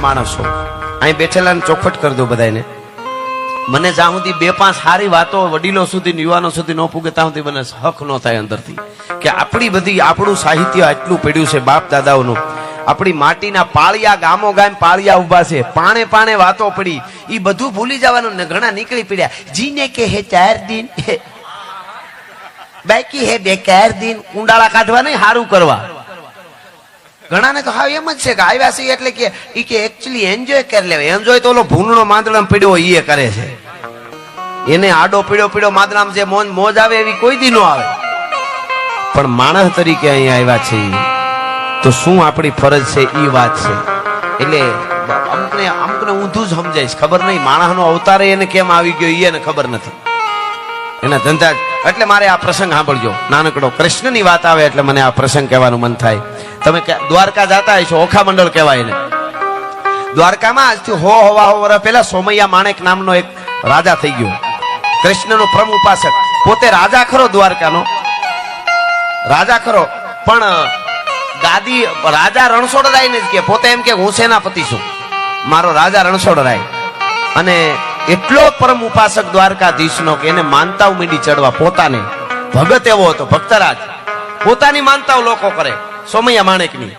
માણસો અહીં બેઠેલા ચોખવટ કરી દો બધાને. મને જ્યાં સુધી 2-5 સારી વાતો વડીલો સુધી યુવાનો સુધી ન પૂગે ત્યાં સુધી મને હક ન થાય અંદરથી કે આપણી બધી આપણું સાહિત્ય આટલું પડ્યું છે બાપ દાદાઓનું. આપણી માટીના પાળિયા ગામો ગામ પાળિયા ઉભા છે, પાણે પાણે વાતો પડી, એ બધું ભૂલી જવાનું ને ઘણા નીકળી પડ્યા. જીને કે હે 4 દિન બાકી હે 2 દિન, કુંડાળા કાઢવા નહીં હારું કરવા. ઘણાને તો હા એમ જ છે કે આવ્યા છે એટલે કે ઈ કે એકચ્યુઅલી એન્જોય કરી લેવા. એન્જોય તો ઓલો ભૂનનો માંદડામાં પડ્યો એ કરે છે. એને આડો પીડ્યો માંદડામાં જે મોજ આવે એવી કોઈ દી નો આવે. પણ માણસ તરીકે અહીંયા આવ્યા છે તો શું આપણી ફરજ છે એ વાત છે. એટલે અમુકને ઊંધું જ સમજાય છે, ખબર નહીં માણસનો અવતાર એને કેમ આવી ગયો એને ખબર નથી. એના ધંધા એટલે મારે આ પ્રસંગ સાંભળજો. નાનકડો કૃષ્ણની વાત આવે એટલે મને આ પ્રસંગ કહેવાનું મન થાય. તમે દ્વારકા જતા હશો, ઓખા મંડળ કહેવાય એને. દ્વારકામાં આજથી હવા વર્ષ પહેલા સોમૈયા માણેક નામનો એક રાજા થઈ ગયો, કૃષ્ણનો પરમ ઉપાસક. પોતે રાજા ખરો, દ્વારકાનો રાજા ખરો, પણ ગાદી રાજા રણછોડરાય ને જ કે પોતે એમ કે હું સેનાપતિ છું, મારો રાજા રણછોડરાય. અને એટલો પરમ ઉપાસક દ્વારકાધીશનો કે એને માનતાઓ મીડી ચડવા. પોતાને ભગત એવો હતો, ભક્તરાજ. પોતાની માનતાઓ લોકો કરે સોમૈયા માણેકની.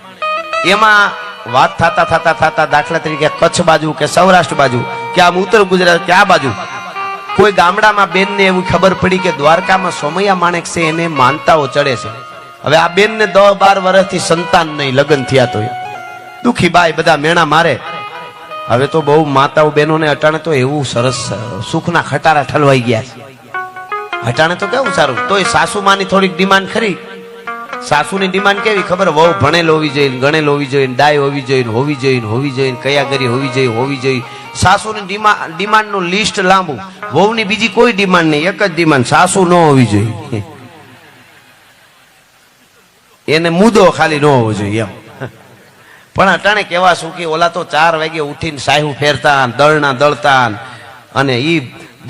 એમાં વાત થતા દાખલા તરીકે કચ્છ બાજુ કે સૌરાષ્ટ્ર બાજુ કે આમ ઉત્તર ગુજરાત કે આ બાજુ કોઈ ગામડામાં બેનને એવું ખબર પડી કે દ્વારકામાં સોમૈયા માણેક છે, એને માનતાઓ ચડે છે. હવે આ બેનને 10-12 વર્ષથી સંતાન નહીં, લગ્ન થયા તો દુખી બાઈ બધા મેણા મારે. હવે તો બહુ માતાઓ બહેનોને અટાણે તો એવું સરસ સુખના ખટારા ઠલવાઈ ગયા છે. અટાણે તો કેવું સારું. તોય સાસુમાની થોડીક ડિમાન્ડ ખરી. સાસુની ડિમાન્ડ કેવી ખબર? વહુ ભણેલ હોવી જોઈએ, ગણેલ હોવી જોઈએ, ડાય હોવી જોઈએ, કયા કરી હોવી જોઈએ. સાસુની ડિમાન્ડનું લિસ્ટ લાંબુ. વહુની બીજી કોઈ ડિમાન્ડ નહીં, એક જ ડિમાન્ડ, સાસુ ન હોવી જોઈએ. એને મુદ્દો ખાલી ન હોવો જોઈએ એમ. પણ અટાણે કેવા સુખી. ઓલા તો 4 વાગે ઉઠીને સાહુ ફેરતા, દળના દળતા, અને ઈ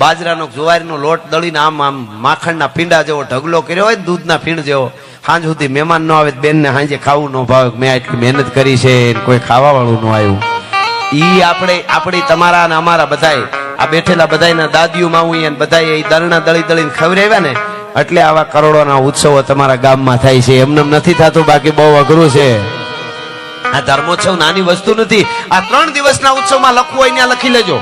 બાજરાનો જુવારીનો લોટ દળીને આમ માખણના પીંડા જેવો ઢગલો કર્યો હોય, દૂધના પીંડ જેવો. સાંજ સુધી મહેમાન ન આવે, બેનને સાંજે ખાવું ન ભાવે, મેં એટલી મહેનત કરી છે, કોઈ ખાવા વાળું ન આવ્યું. ઈ આપણી તમારા અને અમારા બધાય આ બેઠેલા બધાયના દાદીઓ માવું બધા એ દળના દળીને ખવડાવ્યા ને, એટલે આવા કરોડોના ઉત્સવો તમારા ગામમાં થાય છે. એમને નથી થતું, બાકી બહુ અઘરું છે. આ ધર્મોત્સવ નાની વસ્તુ નથી. આ 3 દિવસના ઉત્સવમાં લખવું હોય ત્યાં લખી લેજો.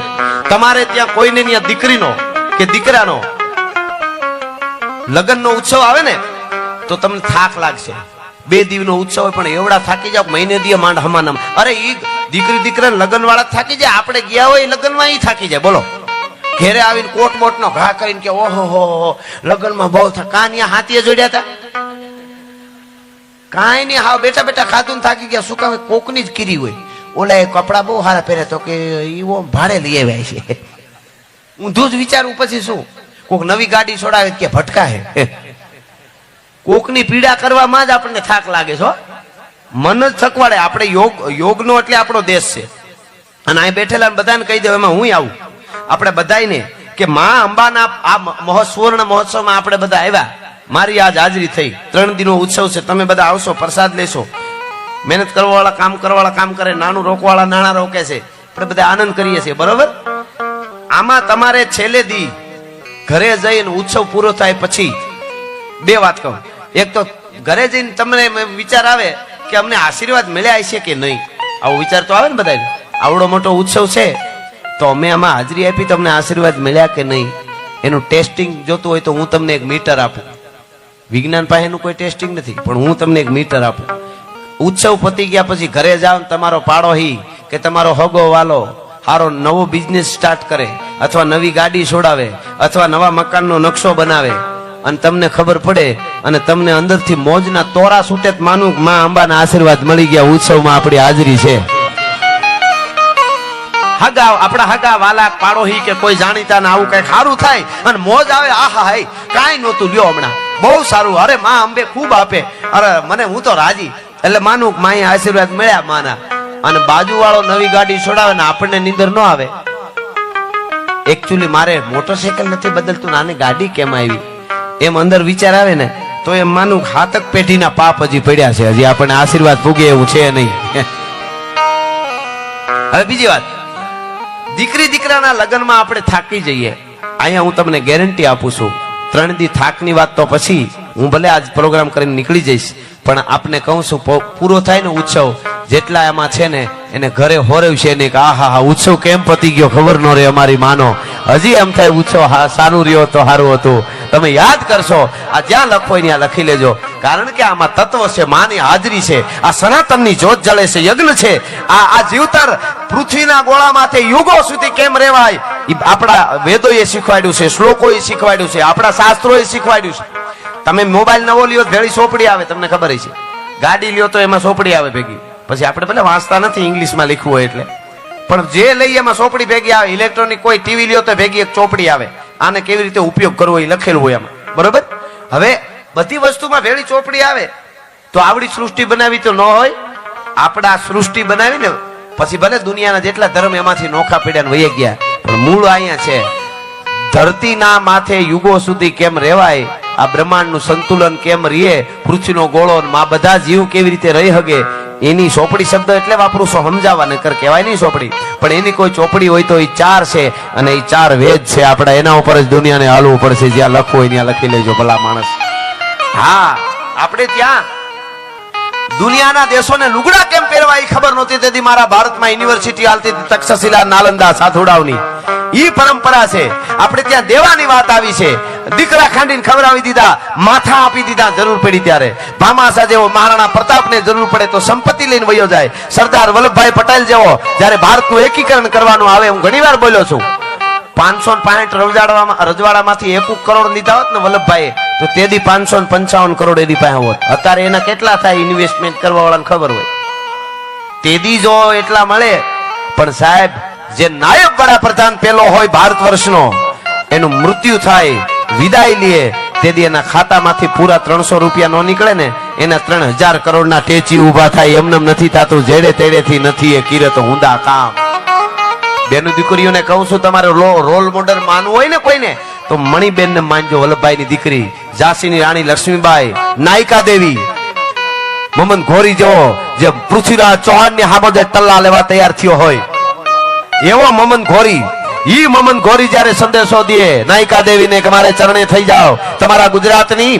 તમારે ત્યાં કોઈને ત્યાં દીકરીનો કે દીકરાનો લગ્નનો ઉત્સવ આવે ને તો તમને થાક લાગશે. 2 દિવસનો ઉત્સવ હોય પણ એવડા થાકી જાવ, મહિને દી માંડ હમાનમ. અરે ઈ દીકરા લગ્ન વાળા થાકી જાય, આપણે ગયા હોય લગ્નમાં ઈ થાકી જાય. બોલો, ઘેરે આવીને કોટ મોટ નો ઘા કરીને કે ઓહો હો લગ્નમાં બહુ કાનિયા હાથીએ જોડ્યા હતા, કાંઈ નહીં, હાવ બેઠા ખાધું ને થાકી ગયા. શું કામ? કોકની જ કીરી હોય. ઓલા એ કપડા બહુ સારા પહેરે તો કે ઈવો ભાડે લઈ આવ્યા છે. ઊંધું જ વિચારવું પછી શું? કોક નવી ગાડી છોડાવે કે ભટકા હે. કોકની પીડા કરવામાં જ આપણને થાક લાગે છે. મન જ થકવાડે. આપણે યોગનો એટલે આપણો દેશ છે. અને અહીં બેઠેલા બધાને કહી દઉં, એમાં હું આવું, આપણે બધાને કે માં અંબાના આ સુવર્ણ મહોત્સવમાં આપણે બધા આવ્યા. મારી આજ હાજરી થઈ. 3 દિનનો ઉત્સવ છે. તમે બધા આવશો, પ્રસાદ લેશો. મહેનત કરવાવાળા કામ કરે, નાનું રોકવાળા નાના રોકે છે. આપણે બધા આનંદ કરીએ છીએ, બરોબર? આમાં તમારે છેલ્લે દી ઘરે જઈને ઉત્સવ પૂરો થાય પછી 2 વાત કહું. એક તો ઘરે જઈને તમને વિચાર આવે કે અમને આશીર્વાદ મળ્યા છે કે નહીં. આવો વિચાર તો આવે ને બધાને. આવડો મોટો ઉત્સવ છે તો અમે આમાં હાજરી આપી, તમને આશીર્વાદ મળ્યા કે નહીં એનું ટેસ્ટિંગ જોતું હોય તો હું તમને એક મીટર આપું. વિજ્ઞાન પાસેનું કોઈ ટેસ્ટિંગ નથી, પણ હું તમને એક મીટર આપું. ઉત્સવ પતી ગયા પછી ઘરે જાઓ, તમારો પાડોશી કે તમારો હગો વાલો હારો નવો બિઝનેસ સ્ટાર્ટ કરે, અથવા નવી ગાડી છોડાવે, અથવા નવા મકાનનો નકશો બનાવે, અને તમને ખબર પડે અને તમને અંદરથી મોજના તોરા છૂટે, માનું માં અંબાના આશીર્વાદ મળી ગયા, ઉત્સવમાં આપણી હાજરી છે. આપણા હગા વાલા પાડોશી કે કોઈ જાણીતા ને આવું કઈ સારું થાય અને મોજ આવે, આહા હાય કાંઈ નહોતું લ્યો હમણાં બહુ સારું, અરે માં અંબે ખૂબ આપે, અરે મને હું તો રાજી. એટલે માનું માએ આશીર્વાદ મળ્યા માના. અને બાજુ વાળો નવી ગાડી છોડાવે ને આપણને નીંદર ન આવે. એકચ્યુઅલી મારે મોટરસાયકલ નથી બદલતું, નાની ગાડી કેમ આવી એમ અંદર વિચાર આવે ને તો એમ માનું હાતક પેઢીના પાપ હજી પડ્યા છે, હજી આપણને આશીર્વાદ પૂગે એવું છે નહીં. હવે બીજી વાત, દીકરી દીકરાના લગ્નમાં આપણે થાકી જઈએ. અહીંયા હું તમને ગેરંટી આપું છું, 3 દી થાકની વાત તો પછી હું ભલે આજ પ્રોગ્રામ કરીને નીકળી જઈશ, પણ આપને કહું છું પૂરો થાય ને ઉત્સવ, જેટલા એમાં છે ને એને ઘરે હોરવશે ને કે આહા ઉત્સવ કેમ પતી ગયો ખબર ન રહે અમારી માનો. હજી એમ થાય ઉત્સવ સારું રહ્યો તો સારું હતું. તમે યાદ કરશો, આ જ્યાં લખો ત્યાં લખી લેજો, કારણ કે આમાં તત્વ છે, માની હાજરી છે, આ સનાતનની જ્યોત જલે છે, યજ્ઞ છે. આ જીવતર પૃથ્વીના ગોળામાંથી યુગો સુધી કેમ રહેવાય આપણા વેદોએ શીખવાડ્યું છે, શ્લોકોએ શીખવાડ્યું છે, આપણા શાસ્ત્રોએ શીખવાડ્યું છે. તમે મોબાઈલ નવો લ્યો ભેળી સોપડી આવે, તમને ખબર છે. ગાડી લ્યો તો એમાં સોપડી આવે ભેગી. પછી આપણે ભલે વાંચતા નથી ઇંગ્લિશમાં લખવું હોય એટલે, પણ જે લઈએ એમાં સોપડી ભેગી આવે. ઇલેક્ટ્રોનિક કોઈ ટીવી લ્યો તો ભેગી એક ચોપડી આવે, આને કેવી રીતે ઉપયોગ કરવો એ લખેલું હોય એમાં, બરોબર. હવે બધી વસ્તુમાં ભેળી ચોપડી આવે તો આવડી સૃષ્ટિ બનાવી તો ન હોય. આપણા સૃષ્ટિ બનાવીને પછી ભલે દુનિયાના જેટલા ધર્મ એમાંથી નોખા પડ્યા ને વહી ગયા, પણ મૂળ અહીંયા છે. ધરતીના માથે યુગો સુધી કેમ રહેવાય, આ બ્રહ્માંડનું સંતુલન કેમ રહે, પૃથ્વીનો ગોળો માં બધા જીવ કેવી રીતે રહી શકે, એની ચોપડી શબ્દ એટલે વાપરું છો સમજાવવા, નકર કહેવાય નહીં ચોપડી. પણ એની કોઈ ચોપડી હોય તો એ 4 છે, અને એ 4 વેદ છે. આપણે એના ઉપર જ દુનિયાને હાલવું પડશે. જ્યાં લખવું હોય ત્યાં લખી લેજો ભલા માણસ. હા, આપણે ત્યાં દુનિયાના દેશોને લુગડા કેમ પહેરવા એ ખબર નહોતી, તેથી મારા ભારતમાં યુનિવર્સિટી હાલતી હતી, તક્ષશિલા, નાલંદા, સાથોડાવની. ઈ પરંપરા છે. આપણે ત્યાં દેવાની વાત આવી છે, દીકરા ખાંડીને ખવડાવી દીધા, માથા આપી દીધા જરૂર પડી ત્યારે. ભામાસા જેવો મહારાણા પ્રતાપને જરૂર પડે તો સંપત્તિ લઈને વયો જાય. સરદાર વલ્લભભાઈ પટેલ જેવો જ્યારે ભારતનું એકીકરણ કરવાનું આવે, હું ઘણીવાર બોલ્યો છું, 565 રજવાડામાંથી 1 કરોડ લીધા હોત ને વલ્લભભાઈ, તો તેદી 555 કરોડ એની પાસે હોત. અત્યારે એના કેટલા થાય ઇન્વેસ્ટમેન્ટ કરવા વાળાને ખબર હોય. તેદી જો એટલા મળે, પણ સાહેબ જે નાયબ વડાપ્રધાન પેલો હોય ભારત વર્ષનો, એનું મૃત્યુ થાય, વિદાય લે, તેથી એના ખાતામાંથી પૂરા 300 રૂપિયા નો નીકળે ને, એના 3000 કરોડના ટેચી ઉભા થાય. એમને નથી થતું, જેડે તેડેથી નથી એ કિરત હુંદા કામ. બેનું દીકરીઓને કહું છું, તમારે રોલ મોડલ માનવું હોય ને કોઈને, તો મણિબેન ને માનજો. વલ્લભભાઈની દીકરી, ઝાંસીની રાણી લક્ષ્મીબાઈ, નાયિકા દેવી, મમન ઘોરી જેવો જે પૃથ્વીરાજ ચૌહાણ ની હામદે ટલ્લા લેવા તૈયાર થયો હોય, એવો મમન ઘોરી. ઈ મમન ઘોરી જયારે સંદેશો દે નાયિકા દેવીને કે મારે ચરણે થઈ જાઓ, તમારા ગુજરાતની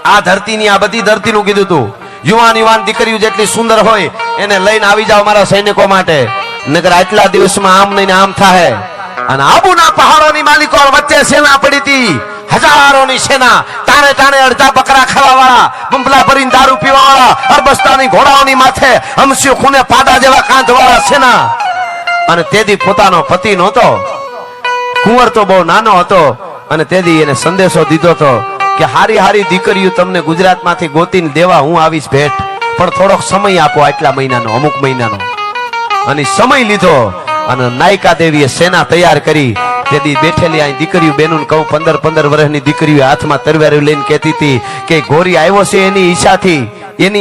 આ ધરતીની, આ બધી ધરતીનું કીધું તું, યુવાન દીકરીઓ જેટલી સુંદર હોય એને લઈને આવી જાઓ મારા સૈનિકો માટે, નગર આટલા દિવસમાં આમ નહીં આમ થાય. અને આબુના પહાડોની માલિકો વચ્ચે સેના પડી હતી, હજારોની સેના, ટાણે અડધા બકરા ખાવા વાળા, બંબલા ભરીને દારૂ પીવા વાળા, અરબસ્તાની ઘોડાઓની માથે હમસ્યો ખૂને પાડા જેવા કાંધ વાળા સેના. અને તેદી પોતાનો પતિ નહોતો, કુંવર તો બહુ નાનો હતો, અને તેદી એને સંદેશો દીધો હતો કે હારી દીકરીઓ તમને ગુજરાતમાંથી ગોતીને દેવા હું આવીશ ભેટ, પણ થોડોક સમય આપો, આટલા મહિનાનો, અમુક મહિનાનો. અને સમય લીધો, અને નાયિકા દેવીએ સેના તૈયાર કરી. તેદી બેઠેલી આ દીકરીઓ, બેનું કહું, 15 વર્ષની દીકરીઓ હાથમાં તરવારો લઈને કહેતી હતી કે ગોરી આવ્યો છે એની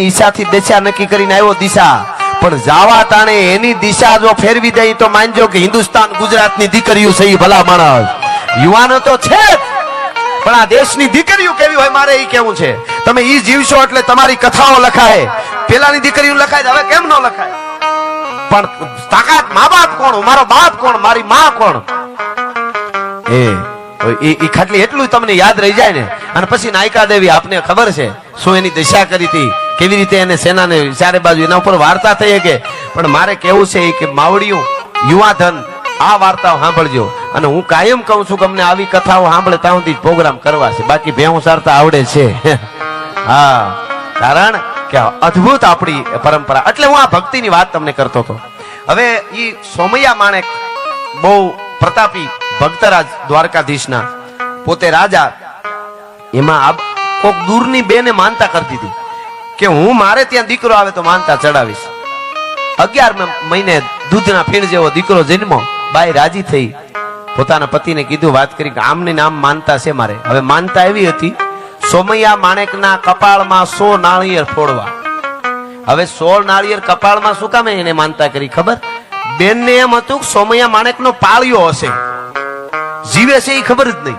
ઈચ્છાથી દિશા નક્કી કરીને આવ્યો દિશા, પણ જાવા તાણે એની દિશા જો ફેરવી દઈ તો માનજો કે હિન્દુસ્તાન ગુજરાતની દીકરીઓ છે. ભલા માણસ, યુવાનો તો છે, પણ આ દેશની દીકરીઓ કેવી હોય મારે એ કેવું છે. તમે ઈ જીવશો એટલે તમારી કથાઓ લખાય. પેલાની દીકરીઓ લખાય, હવે કેમ ન લખાય? પણ તાકાત મા બાપ કોણ, મારો બાપ કોણ, મારી માં કોણ, એ ખાટલી એટલું તમને યાદ રહી જાય ને. અને પછી નાયિકા દેવી, આપને ખબર છે શું એની દિશા કરી હતી, કેવી રીતે એને સેનાને ચારે બાજુ એના ઉપર વાર્તા થઈ કે. પણ મારે કેવું છે કે માવડિયું, યુવાધન, આ વાર્તાઓ સાંભળજો. અને હું કાયમ કહું છું કે અમને આવી કથાઓ સાંભળે ત્યાં સુધી પ્રોગ્રામ કરવા છે, બાકી ભેહું સારતા આવડે છે. હા, કારણ કે અદ્ભુત આપણી પરંપરા. એટલે હું આ ભક્તિની વાત તમને કરતો હતો. હવે ઈ સોમૈયા માણેક બહુ પ્રતાપી ભક્તરાજ, દ્વારકાધીશના પોતે રાજા, એમાં કોક દૂરની બેને માનતા કરતી હતી કે હું મારે ત્યાં દીકરો આવે તો માનતા ચડાવીશ. 11 મહિને દૂધના ફીણ જેવો દીકરો જન્મો. બાઈ રાજી થઈ, પોતાના પતિને કીધું, વાત કરી કે આમને નામ માનતા છે મારે. હવે માનતા એવી હતી, સોમૈયા માણેકના કપાળમાં 100 નાળિયેર ફોડવા. હવે 100 નાળિયેર કપાળમાં શું કામ એને માનતા કરી ખબર? બેનને એમ હતું કે સોમૈયા માણેકનો પાળિયો હશે, જીવે છે એ ખબર જ નહીં.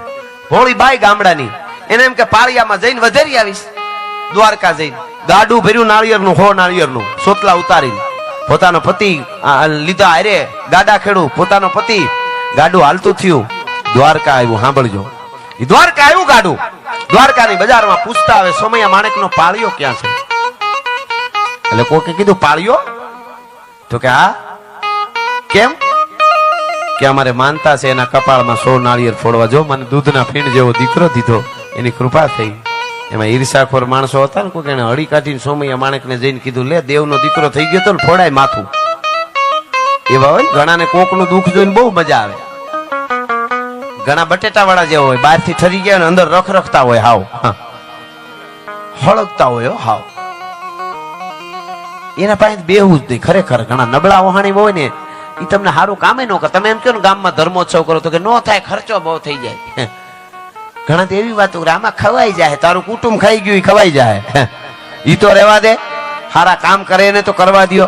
ભોળી બાઈ ગામડાની, એને એમ કે પાળિયામાં જઈને વધેરી આવીશ. દ્વારકા જઈને ગાડું ભર્યું નાળિયેરનું, 100 નાળિયેરનું સોતલા ઉતારીને પોતાનો પતિ લીધા હારે ગાડા ખેડું, પોતાનો પતિ ગાડું હાલતું થયું, દ્વારકા આવ્યું. સાંભળજો, દ્વારકા આવ્યું ગાડું. દ્વારકાની બજારમાં પૂછતા આવે સોમૈયા માણેકનો પાળિયો ક્યાં છે? એટલે કોકે કીધું પાળિયો? તો કે હા. કેમ? કે અમારે માનતા છે એના કપાળમાં 100 નાળિયેર ફોડવા. જો મને દૂધના ફીણ જેવો દીકરો દીધો, એની કૃપા થઈ. એમાં ઈર્ષાખોર માણસો હતા ને, કોઈ એને હળી કાઢીને સોમૈયા માણેકને જઈને કીધું, લે દેવનો દીકરો થઈ ગયો તો ફોડાય માથું. એવા હોય ઘણાને કોકનું દુઃખ જોઈને બહુ મજા આવે. ઘણા બટેટા વાળા જેવા હોય, બહારથી ઠરી ગયા ને અંદર રખરખતા હોય, હાવ હળગતા હોય હાવ. એના પાસે બેહવું જ નહીં. ખરેખર ઘણા નબળા વહાણી હોય ને, એ તમને સારું કામે ન કરે. તમે એમ કહો ને ગામમાં ધર્મોત્સવ કરો તો કે નો થાય, ખર્ચો બહુ થઈ જાય. ઘણા તો એવી વાતો કરે, આમાં ખવાઈ જાય, તારું કુટુંબ ખાઈ ગયું એ ખવાઈ જાય. ઈ તો રહેવા દે, સારા કામ કરે એને તો કરવા દો.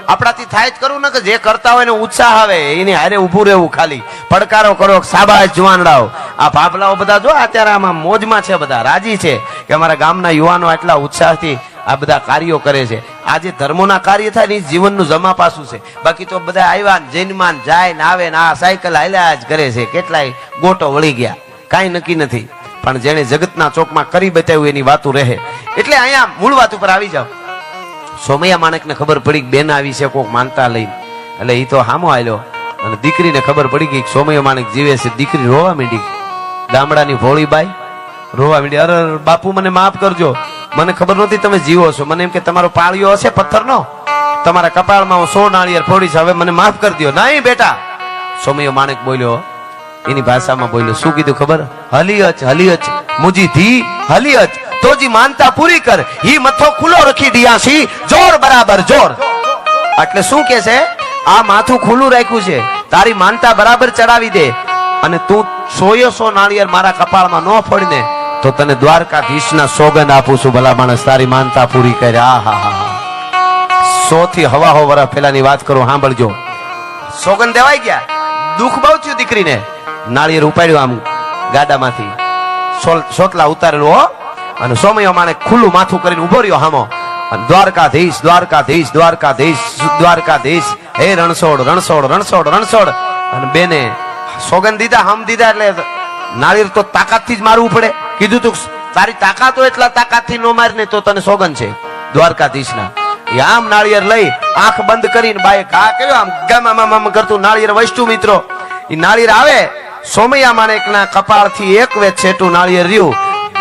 આપણાથી થાય જ કરવું ને, કે જે કરતા હોય ને ઉત્સાહ આવે એને હારે ઉભું રહેવું. ખાલી પડકારો કરો, સાબાશ જુવાનડાઓ. આ ભાભલાઓ બધા જો અત્યારે આમાં મોજમાં છે, બધા રાજી છે કે અમારા ગામના યુવાનો આટલા ઉત્સાહથી આ બધા કાર્યો કરે છે. આ જે ધર્મોના કાર્ય થાય ને એ જીવનનું જમા પાસું છે. બાકી તો બધા આવ્યા જૈનમાન જાય ને આવે ને આ સાયકલ હાલ્યા જ કરે છે. કેટલાય ગોટો વળી ગયા, કાંઈ નક્કી નથી. પણ જેને જગતના ચોકમાં કરી બતાવ્યું એની વાતો રહે. એટલે અહીંયા મૂળ વાત ઉપર આવી જાવ. સોમૈયા માણેકને ખબર પડી કે બેન આવી છે કોક માનતા લઈને, એટલે એ તો હામો આલ્યો અને દીકરીને ખબર પડી ગઈ કે સોમૈયા માણેક જીવે છે. દીકરી રોવા માંડી, ગામડાની ભોળી બાઈ રોવા માંડી. અરે બાપુ મને માફ કરજો, મને ખબર નહોતી તમે જીવો છો. મને એમ કે તમારો પાળિયો હશે પથ્થરનો, તમારા કપાળમાં 100 નાળિયેર ફોડી છે, હવે મને માફ કરી દો. નહીં બેટા, સોમૈયો માણેક બોલ્યો, એની ભાષામાં બોલ્યો. શું કીધું ખબર? હલિયચ મુજી ધી હલિયચ તોજી માનતા પૂરી કર, હી મથો ખુલ્લો રખી દિયાસી, જોર બરાબર જોર. એટલે શું કે છે? આ માથું ખુલ્લું રાખ્યું છે, તારી માનતા બરાબર ચડાવી દે, અને તું 100 નાળિયેર મારા કપાળમાં ન ફોડીને તો તને દ્વારકાધીશના સોગંદ આપું છું. ભલા માણસ, તારી માનતા પૂરી કરે. આ હા હા 100 થી હવા વર્ષ પહેલાની વાત કરું, સાંભળજો. સોગંદ દેવાઈ ગયા, દુઃખ બહુ થયું દીકરીને. નાળિયેર ઉપાડ્યું આમ ગાડામાંથી, સોટલા ઉતારેલું હો, અને સોમૈયો માણેક ખુલ્લું માથું કરીને ઉભો રહ્યો હામો. દ્વારકાધીશ દ્વારકાધીશ દ્વારકાધીશ દ્વારકાધીશ, હે રણછોડ રણછોડ રણછોડ રણછોડ. અને બેને સોગંદ દીધા, હમ દીધા. એટલે નાળિયેર તો તાકાતથી જ મારવું પડે. કીધું તું તારી તાકાત હોય એટલા તાકાતથી નો માર ને તો તને સોગંદ છે દ્વારકાધીશના. આમ નાળિયેર લઈ આંખ બંધ કરીને બાએ ઘા કર્યો, આમ ગમ કરતું નાળિયેર વસ્તુ. મિત્રો એ નાળિયેર આવે, સોમૈયા માણેકના કપાળથી એક વેચ છેટું નાળિયેર રહ્યું,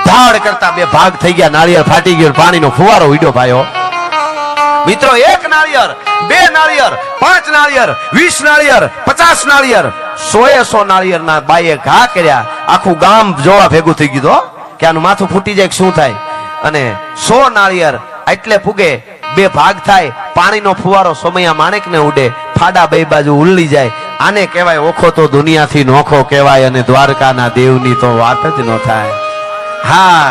ધાડ કરતા 2 ભાગ થઈ ગયા. નાળિયેર ફાટી ગયો, પાણીનો ફુવારો ઉડ્યો ભાઈઓ. મિત્રો 1 નાળિયેર, 2 નાળિયેર, 5 નાળિયેર, 20 નાળિયેર, 50 નાળિયેર, 100 નાળિયેરના બાએ ઘા કર્યા. આખું ગામ જોવા ભેગું થઈ ગયું કે આનું માથું ફૂટી જાય શું થાય. અને 100 નાળિયેર એટલે પૂગે, 2 ભાગ થાય, પાણીનો ફુવારો સોમૈયા માણેકને ઉડે, ફાડા 2 બાજુ ઉલ્લી જાય. આને કહેવાય ઓખો તો દુનિયાથી નોખો કહેવાય, અને દ્વારકાના દેવની તો વાત જ ન થાય. હા,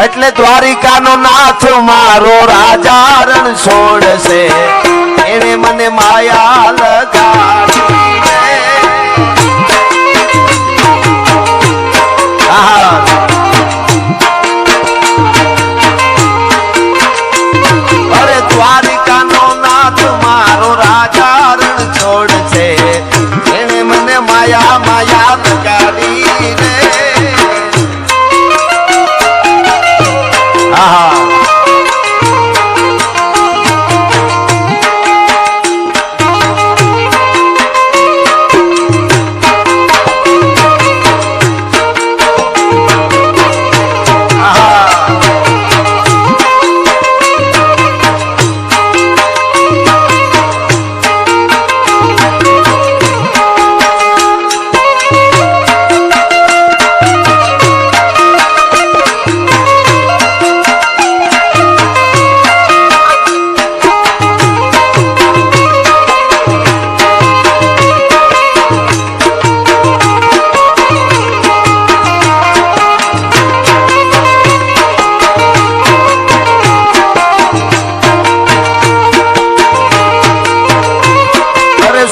એટલે દ્વારિકાનો નાથ મારો રાજા રણછોડ છે, એને મને માયા લગાડી. અરે દ્વારિકાનો નાથ મારો રાજા રણછોડ છે, એને મને માયા માયા લગાડી રે.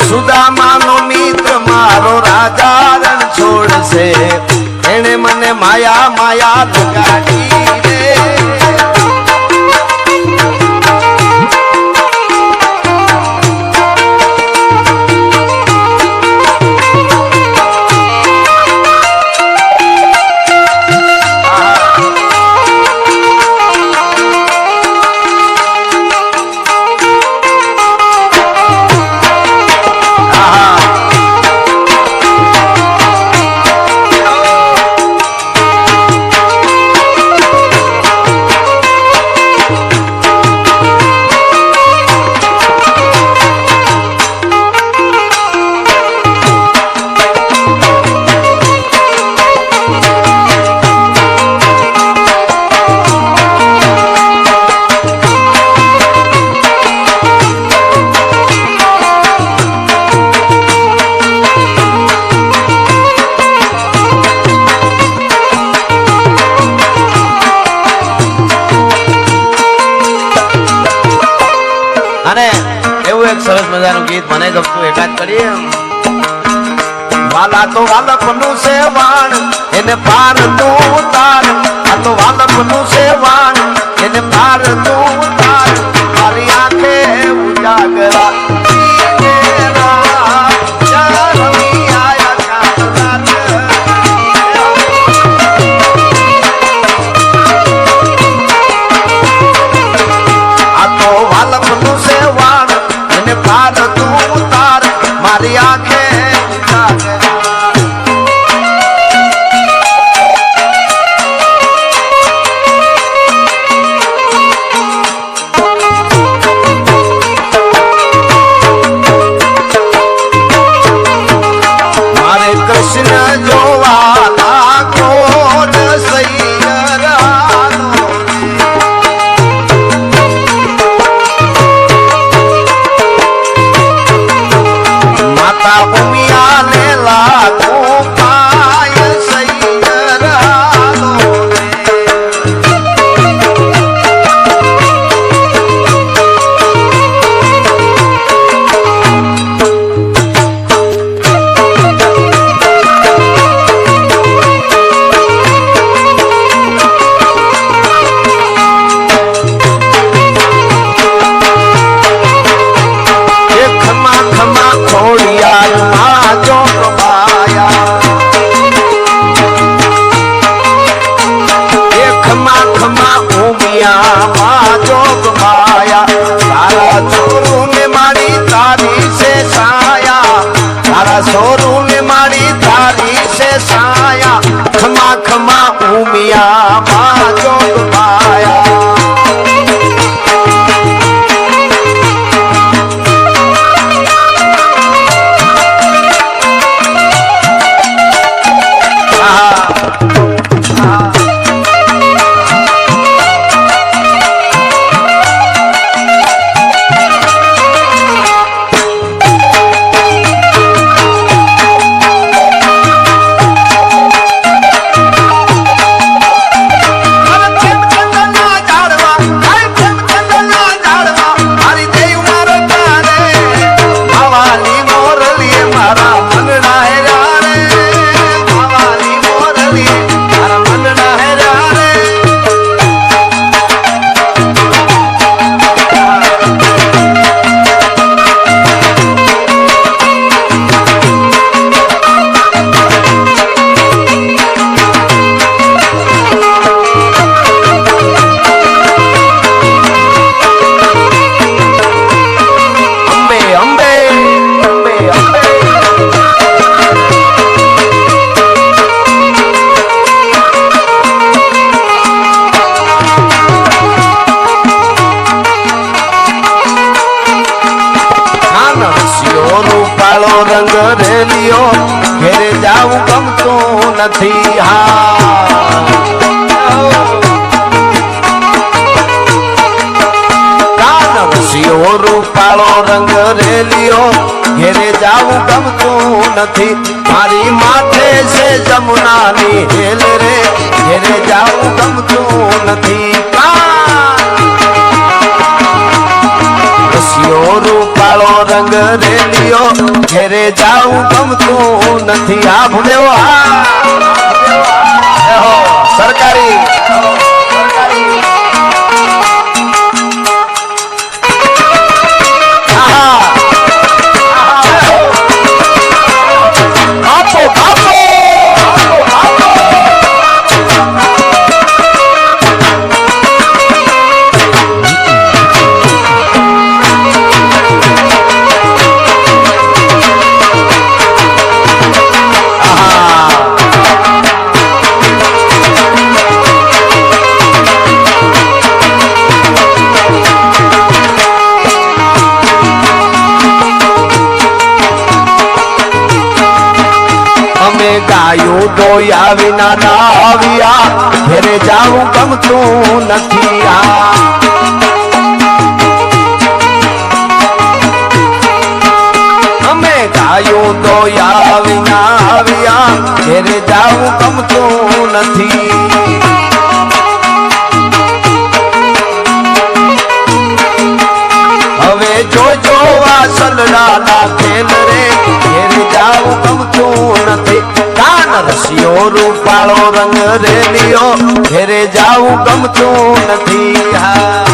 સુદામાનો મિત્ર મારો રાજા રણછોડ છે, એને મને માયા માયા લગાડી રે. મજાનું ગીત મને ગમતું એકાદ કરીએ. વાલા તો વાલપનું છે વાણ એને પાર તું તાર, આ તો વાલપનું છે વાણ એને પાર તું તાર, મારી આંખે ઉજાગરા નથી. કાનવસીઓ રૂપાળો રંગ રેલિયો ઘેરે જાવું ગમતું નથી. મારી માથે છે જમુનાની હેલ રે ઘેરે જાવું ગમતું નથી. રૂપાળો રંગ રેલિયો ઘેરે જાવું ગમતું નથી. આ ભૂદેવો સરકારી ગાયું દોયા વિના ના આવ્યા ઘેરે જાવું ગમતું નથી. અમે ગાયું દોયા વિના આવ્યા ઘેરે જાવું ગમતું નથી. હવે જોજો વાસલડા યો રૂપાળો રંગ રેલિયો ઘેરે જાવું ગમતું નથી હા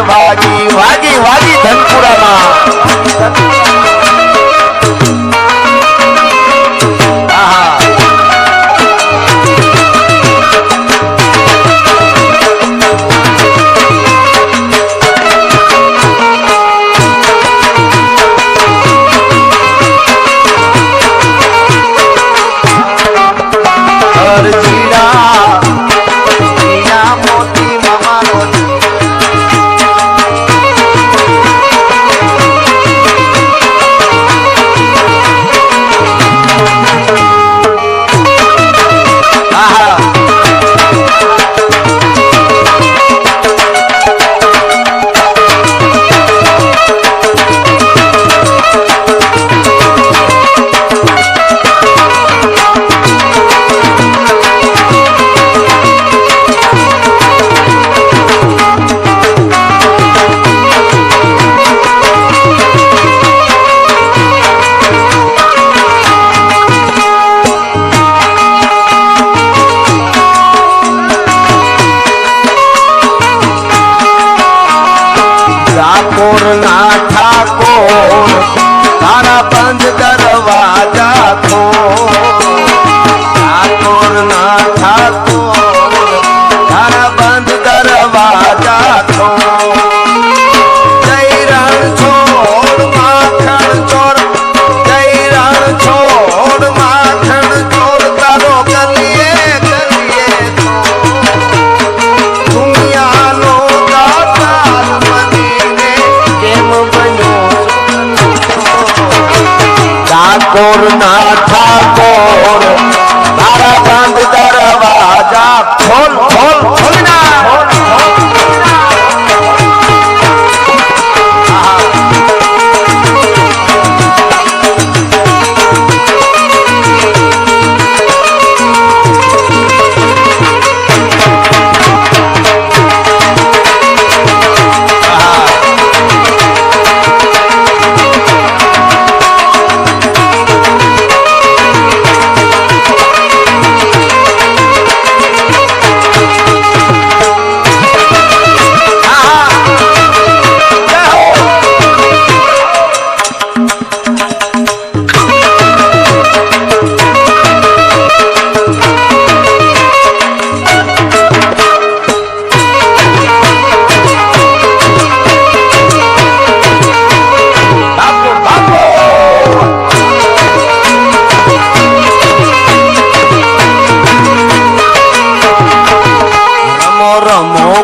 વાગી વાગી વાગી ધનપુરામાં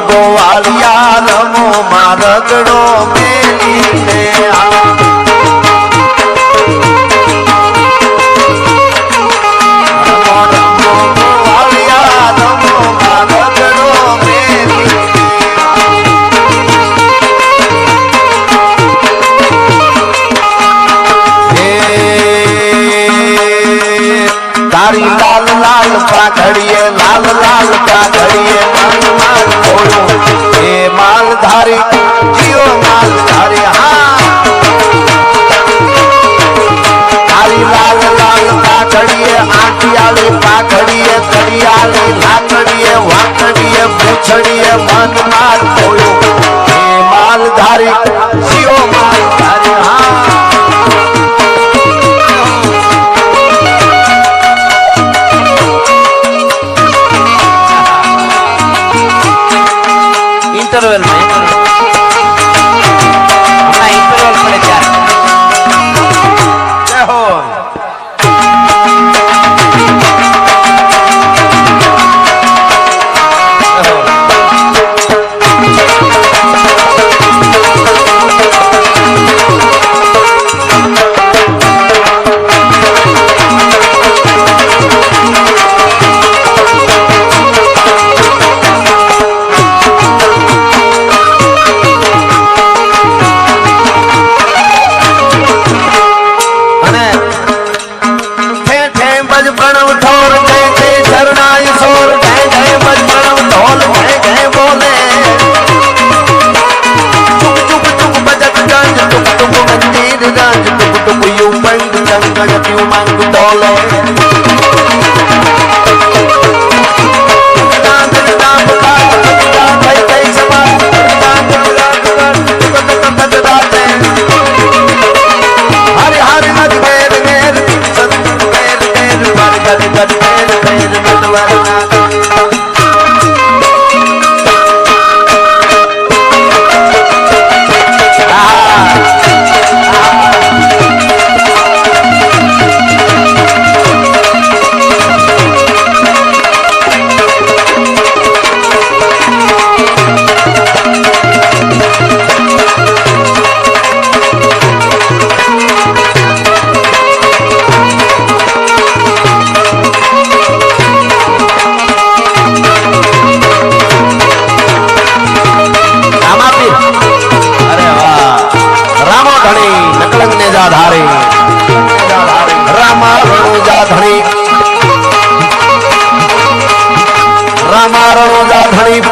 ગોવાળિયા રમો મારગડો મેલીને રમો રમો ગોવાળિયા રમો મારગડો મેલીને તારી લાલ લાલ પાઘડીએ લાલ લાલ પાઘડીએ મન માર ખોડું એ માલધારી જીઓ માલધારી હા તારી લાલ લાલ પાઘડીએ આંટિયાળી પાઘડીએ કડિયાળી લાકડીએ વાકડીએ પૂછડીએ મન માર ખોડું એ માલધારી જીઓ માલધારી હા इंटरवल में हमारा इंटरवल पड़े चार जय हो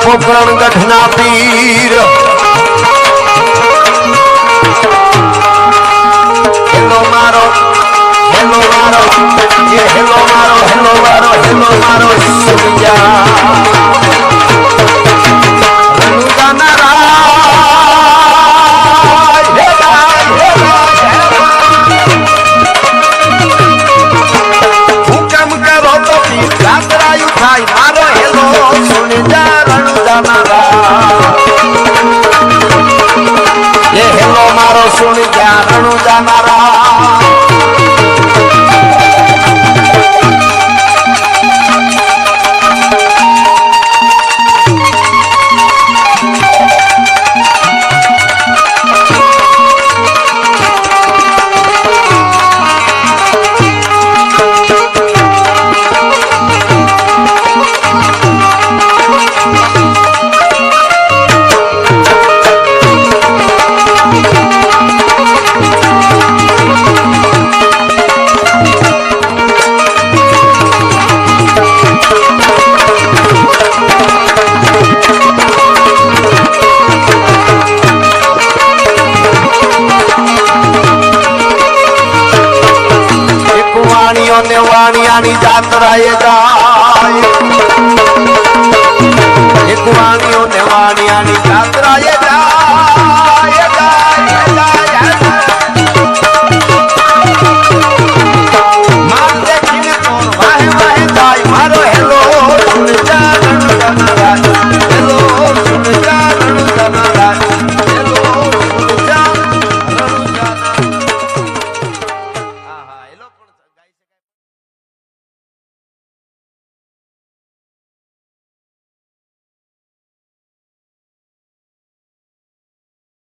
પોકરણ ગઢના પીર હેલો મારો હેલો મારો એ હેલો મારો હેલો મારો હેલો મારો સુનિયા રણુદાના રાજ હુકમ કરો તો પીર જાતરાયું થાય મારો હેલો સુનિયા ये हेलो मारो सुन क्या रणु जानारा વાણિયાની જાત્રાએ જાય એક વાણિયો ને વાણિયાની જાત્રા